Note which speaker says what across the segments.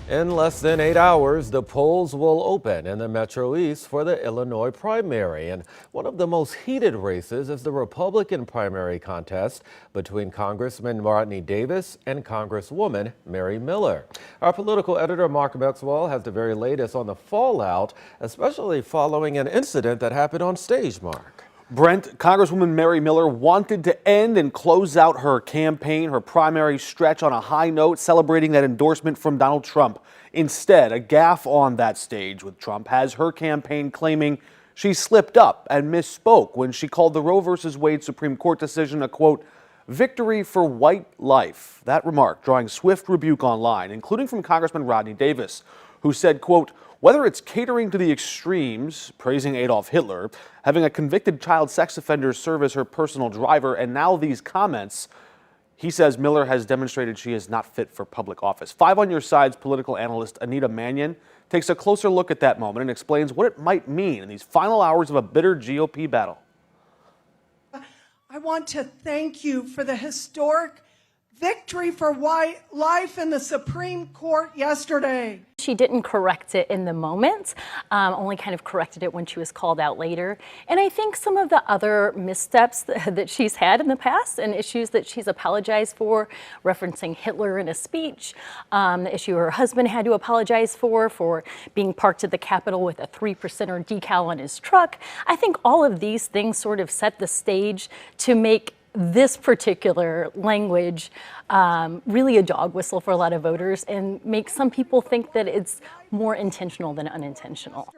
Speaker 1: In less than 8 hours, the polls will open in the Metro East for the Illinois primary. And one of the most heated races is the Republican primary contest between Congressman Rodney Davis and Congresswoman Mary Miller. Our political editor, Mark Maxwell, has the very latest on the fallout, especially following an incident that happened on stage, Mark.
Speaker 2: Brent, Congresswoman Mary Miller wanted to end and close out her campaign, her primary stretch, on a high note, celebrating that endorsement from Donald Trump. Instead, a gaffe on that stage with Trump has her campaign claiming she slipped up and misspoke when she called the Roe v. Wade Supreme Court decision a, quote, victory for white life. That remark drawing swift rebuke online, including from Congressman Rodney Davis, who said, quote, whether it's catering to the extremes, praising Adolf Hitler, having a convicted child sex offender serve as her personal driver, and now these comments, he says Miller has demonstrated she is not fit for public office. 5 on Your Side's political analyst Anita Mannion takes a closer look at that moment and explains what it might mean in these final hours of a bitter GOP battle.
Speaker 3: I want to thank you for the historic victory for white life in the Supreme Court yesterday.
Speaker 4: She didn't correct it in the moment, only kind of corrected it when she was called out later. And I think some of the other missteps that she's had in the past and issues that she's apologized for, referencing Hitler in a speech, the issue her husband had to apologize for being parked at the Capitol with a 3%er decal on his truck. I think all of these things sort of set the stage to make this particular language really a dog whistle for a lot of voters and make some people think that it's more intentional than unintentional.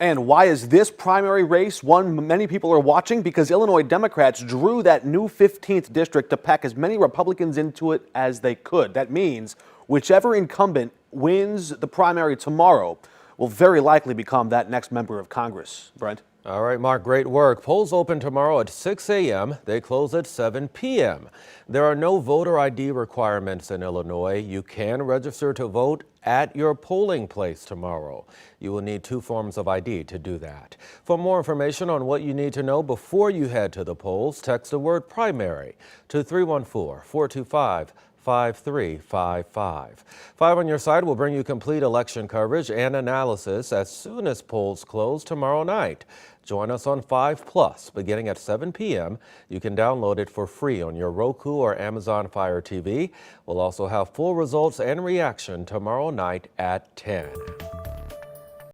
Speaker 2: And why is this primary race one many people are watching? Because Illinois Democrats drew that new 15th district to pack as many Republicans into it as they could. That means whichever incumbent wins the primary tomorrow will very likely become that next member of Congress. Brent?
Speaker 1: All right, Mark, great work. Polls open tomorrow at 6 a.m. They close at 7 p.m. There are no voter ID requirements in Illinois. You can register to vote at your polling place tomorrow. You will need 2 forms of ID to do that. For more information on what you need to know before you head to the polls, text the word primary to 314-425-5355. 5 on Your Side will bring you complete election coverage and analysis as soon as polls close tomorrow night. Join us on 5 Plus beginning at 7 p.m. You can download it for free on your Roku or Amazon Fire TV. We'll also have full results and reaction tomorrow night at 10.